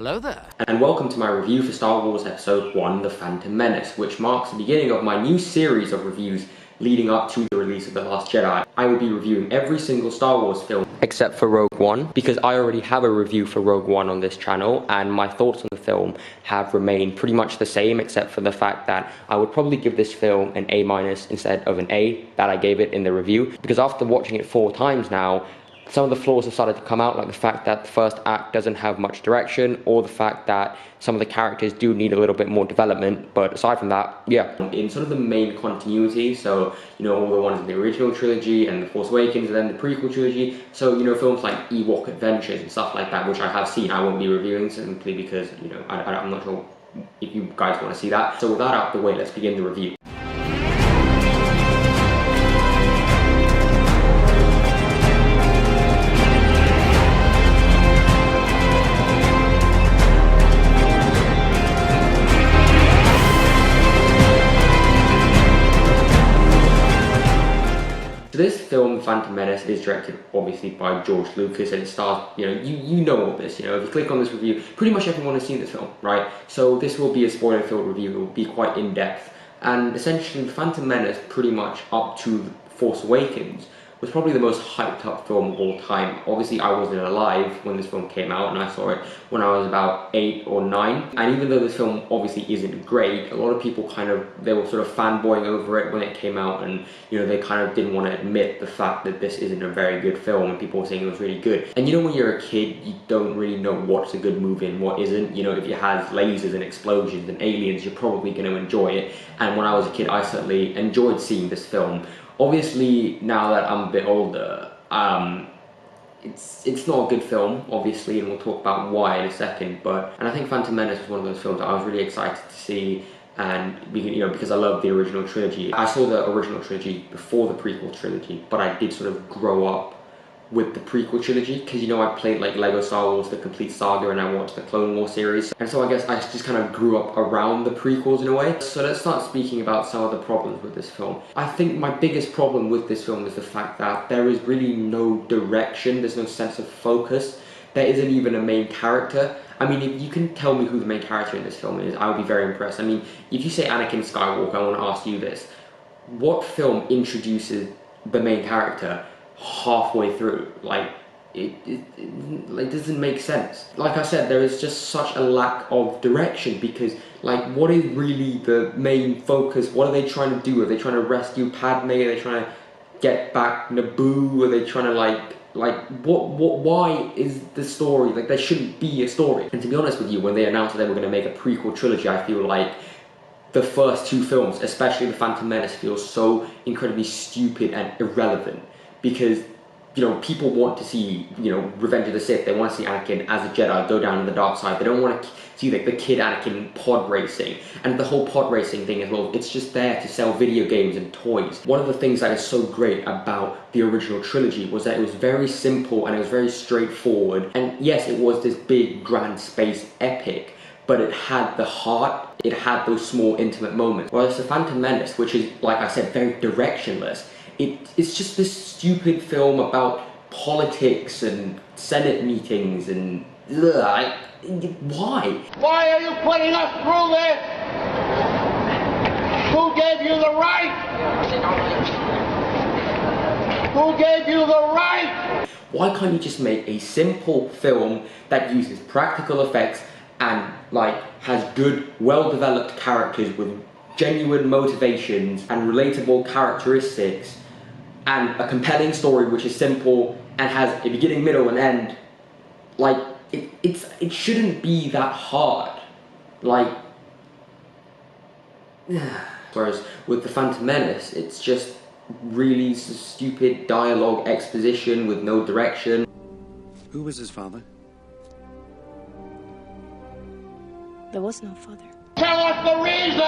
Hello there. And welcome to my review for Star Wars Episode 1, The Phantom Menace, which marks the beginning of my new series of reviews leading up to the release of The Last Jedi. I will be reviewing every single Star Wars film except for Rogue One, because I already have a review for Rogue One on this channel, and my thoughts on the film have remained pretty much the same, except for the fact that I would probably give this film an A- instead of an A that I gave it in the review, because after watching it 4 times now, some of the flaws have started to come out, like the fact that the first act doesn't have much direction, or the fact that some of the characters do need a little bit more development, but aside from that, yeah. In sort of the main continuity, so, you know, all the ones in the original trilogy, and The Force Awakens, and then the prequel trilogy, so, you know, films like Ewok Adventures and stuff like that, which I have seen, I won't be reviewing simply because, you know, I'm not sure if you guys want to see that. So with that out of the way, let's begin the review. This film, Phantom Menace, is directed obviously by George Lucas, and it stars, you know, you know all this, you know, if you click on this review, pretty much everyone has seen this film, right? So this will be a spoiler-filled review, it will be quite in-depth, and essentially Phantom Menace, pretty much up to The Force Awakens, was probably the most hyped up film of all time. Obviously I wasn't alive when this film came out, and I saw it when I was about 8 or 9, and even though this film obviously isn't great, a lot of people they were sort of fanboying over it when it came out, and you know, they kind of didn't want to admit the fact that this isn't a very good film, and people were saying it was really good. And you know, when you're a kid, you don't really know what's a good movie and what isn't. You know, if it has lasers and explosions and aliens, you're probably going to enjoy it, and when I was a kid, I certainly enjoyed seeing this film. Obviously, now that I'm a bit older, it's not a good film, obviously, and we'll talk about why in a second, and I think Phantom Menace was one of those films that I was really excited to see, and you know, because I love the original trilogy. I saw the original trilogy before the prequel trilogy, but I did sort of grow up with the prequel trilogy, because, you know, I played like Lego Star Wars, the complete saga, and I watched the Clone Wars series, and so I guess I just kind of grew up around the prequels in a way. So let's start speaking about some of the problems with this film. I think my biggest problem with this film is the fact that there is really no direction, there's no sense of focus, there isn't even a main character. I mean, if you can tell me who the main character in this film is, I would be very impressed. I mean, if you say Anakin Skywalker, I want to ask you this. What film introduces the main character halfway through? Like, it doesn't make sense. Like I said, there is just such a lack of direction, because, like, what is really the main focus? What are they trying to do? Are they trying to rescue Padme? Are they trying to get back Naboo? Are they trying to, why is the story, like, there shouldn't be a story? And to be honest with you, when they announced that they were going to make a prequel trilogy, I feel like the first 2 films, especially The Phantom Menace, feel so incredibly stupid and irrelevant, because, you know, people want to see, you know, Revenge of the Sith. They want to see Anakin as a Jedi go down in the dark side. They don't want to see, like, the kid Anakin pod racing, and the whole pod racing thing as well. It's just there to sell video games and toys. One of the things that is so great about the original trilogy was that it was very simple and it was very straightforward. And yes, it was this big grand space epic, but it had the heart, it had those small intimate moments. Whereas The Phantom Menace, which is, like I said, very directionless, it's just this stupid film about politics and Senate meetings and why? Why are you putting us through this? Who gave you the right? Who gave you the right? Why can't you just make a simple film that uses practical effects and, like, has good, well-developed characters with genuine motivations and relatable characteristics, and a compelling story which is simple and has a beginning, middle, and end? Like, it shouldn't be that hard. Like, whereas with The Phantom Menace, it's just really stupid dialogue exposition with no direction. Who was his father? There was no father. Tell us the reason!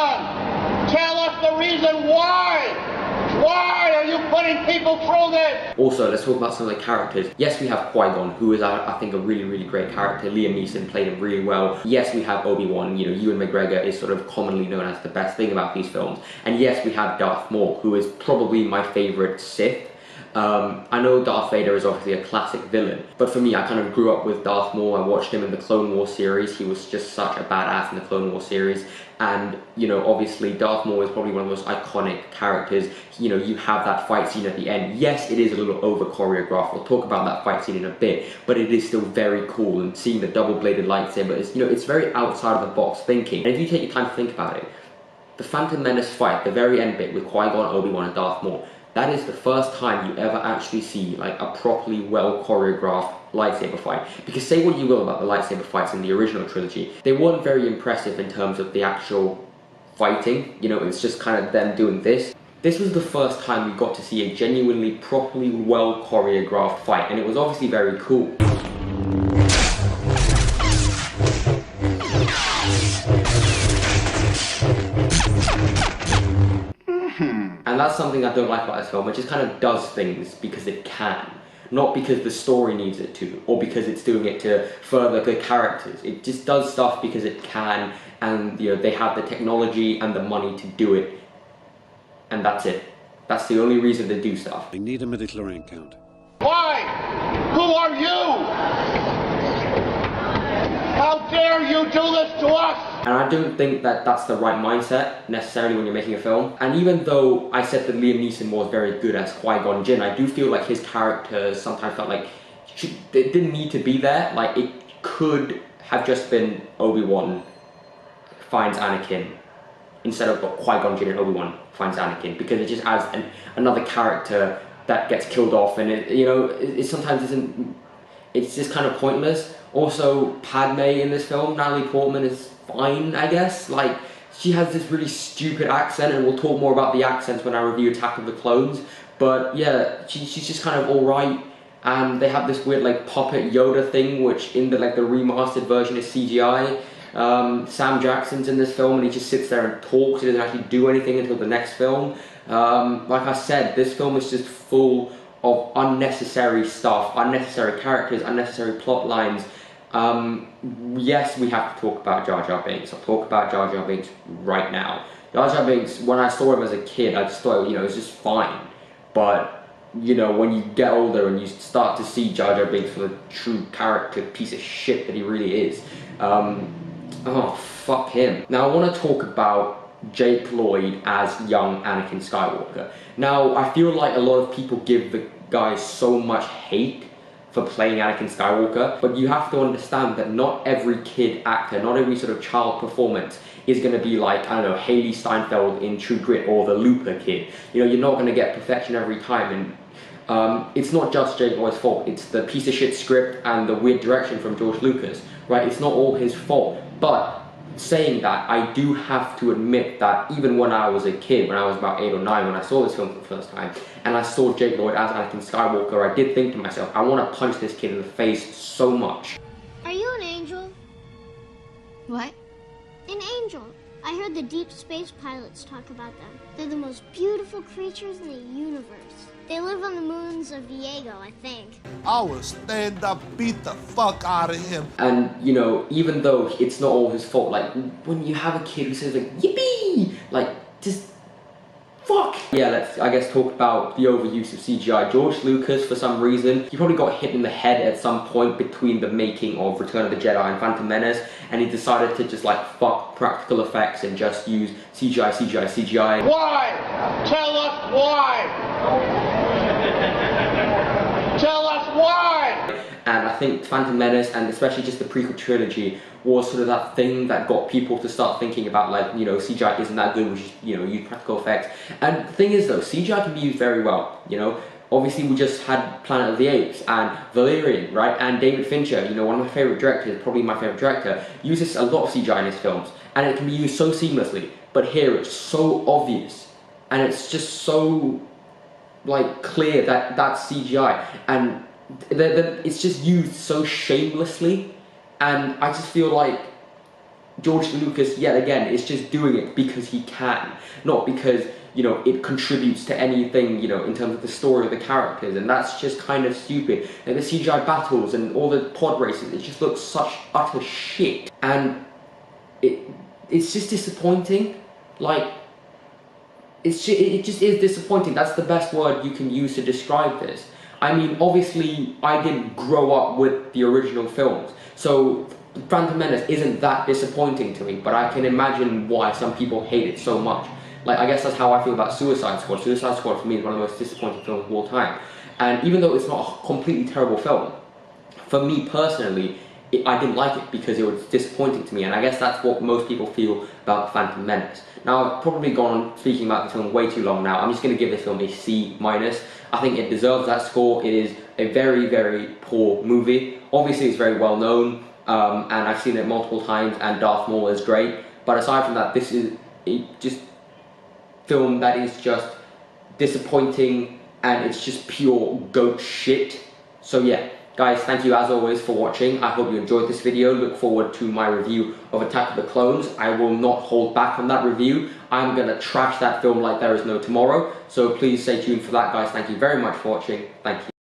Tell us the reason why! Why are you putting people through this? Also, let's talk about some of the characters. Yes, we have Qui-Gon, who is, I think, a really, really great character. Liam Neeson played him really well. Yes, we have Obi-Wan. You know, Ewan McGregor is sort of commonly known as the best thing about these films. And yes, we have Darth Maul, who is probably my favorite Sith. I know Darth Vader is obviously a classic villain, but for me, I kind of grew up with Darth Maul. I watched him in the Clone Wars series. He was just such a badass in the Clone Wars series. And, you know, obviously Darth Maul is probably one of the most iconic characters. You know, you have that fight scene at the end. Yes, it is a little over-choreographed. We'll talk about that fight scene in a bit, but it is still very cool. And seeing the double-bladed lightsaber is, you know, it's very outside of the box thinking. And if you take your time to think about it, the Phantom Menace fight, the very end bit with Qui-Gon, Obi-Wan, and Darth Maul, that is the first time you ever actually see like a properly well choreographed lightsaber fight. Because say what you will about the lightsaber fights in the original trilogy, they weren't very impressive in terms of the actual fighting. You know, it's just kind of them doing this. This was the first time we got to see a genuinely, properly well choreographed fight, and it was obviously very cool. And that's something I don't like about this film. It just kind of does things because it can. Not because the story needs it to, or because it's doing it to further the characters. It just does stuff because it can, and you know, they have the technology and the money to do it. And that's it. That's the only reason they do stuff. I need a midichlorian count. Why? Who are you? How dare you do this to us? And I don't think that that's the right mindset, necessarily, when you're making a film. And even though I said that Liam Neeson was very good as Qui-Gon Jinn, I do feel like his characters sometimes felt like it didn't need to be there. Like, it could have just been Obi-Wan finds Anakin, instead of Qui-Gon Jinn and Obi-Wan finds Anakin, because it just adds another character that gets killed off, and it, you know, it sometimes isn't, it's just kind of pointless. Also, Padme in this film, Natalie Portman, is fine, I guess. Like, she has this really stupid accent, and we'll talk more about the accents when I review Attack of the Clones. But yeah, she's just kind of alright. And they have this weird like puppet Yoda thing, which in the remastered version is CGI. Sam Jackson's in this film, and he just sits there and talks. He doesn't actually do anything until the next film. Like I said, this film is just full of unnecessary stuff, unnecessary characters, unnecessary plot lines. Yes, we have to talk about Jar Jar Binks. I'll talk about Jar Jar Binks right now. Jar Jar Binks, when I saw him as a kid, I just thought, you know, it was just fine. But, you know, when you get older and you start to see Jar Jar Binks for the true character piece of shit that he really is, oh, fuck him. Now, I want to talk about Jake Lloyd as young Anakin Skywalker. Now, I feel like a lot of people give the guy so much hate for playing Anakin Skywalker, but you have to understand that not every kid actor, not every sort of child performance is going to be like, I don't know, Haley Steinfeld in True Grit, or the Looper kid. You know, you're not going to get perfection every time, and it's not just Jake Lloyd's fault. It's the piece of shit script and the weird direction from George Lucas, right? It's not all his fault. But saying that, I do have to admit that even when I was a kid, when I was about 8 or 9, when I saw this film for the first time, and I saw Jake Lloyd as Anakin Skywalker, I did think to myself, I want to punch this kid in the face so much. Are you an angel? What? An angel. I heard the deep space pilots talk about them. They're the most beautiful creatures in the universe. They live on the moons of Diego, I think. I will stand up, beat the fuck out of him. And, you know, even though it's not all his fault, like, when you have a kid who says, like, yippee! Like, just fuck! Yeah, let's, I guess, talk about the overuse of CGI. George Lucas, for some reason, he probably got hit in the head at some point between the making of Return of the Jedi and Phantom Menace, and he decided to just, like, fuck practical effects and just use CGI, CGI, CGI. Why? Tell us why! Tell us why! And I think Phantom Menace, and especially just the prequel trilogy, was sort of that thing that got people to start thinking about, like, you know, CGI isn't that good, we should, you know, use practical effects. And the thing is, though, CGI can be used very well, you know. Obviously, we just had Planet of the Apes and Valerian, right? And David Fincher, you know, one of my favorite directors, probably my favorite director, uses a lot of CGI in his films, and it can be used so seamlessly. But here, it's so obvious, and it's just so, like, clear that that's CGI, and it's just used so shamelessly. And I just feel like George Lucas, yet again, is just doing it because he can, not because, you know, it contributes to anything, you know, in terms of the story of the characters. And that's just kind of stupid. And the CGI battles and all the pod races, it just looks such utter shit. And it's just disappointing. Like, it just is disappointing. That's the best word you can use to describe this. I mean, obviously, I didn't grow up with the original films, so Phantom Menace isn't that disappointing to me, but I can imagine why some people hate it so much. Like, I guess that's how I feel about Suicide Squad. Suicide Squad, for me, is one of the most disappointing films of all time. And even though it's not a completely terrible film, for me personally, I didn't like it because it was disappointing to me, and I guess that's what most people feel about The Phantom Menace. Now, I've probably gone on speaking about the film way too long now. I'm just going to give this film a C-. I think it deserves that score. It is a very, very poor movie. Obviously, it's very well known, and I've seen it multiple times, and Darth Maul is great. But aside from that, this is a just film that is just disappointing, and it's just pure goat shit. So yeah. Guys, thank you as always for watching. I hope you enjoyed this video. Look forward to my review of Attack of the Clones. I will not hold back on that review. I'm going to trash that film like there is no tomorrow. So please stay tuned for that, guys. Thank you very much for watching. Thank you.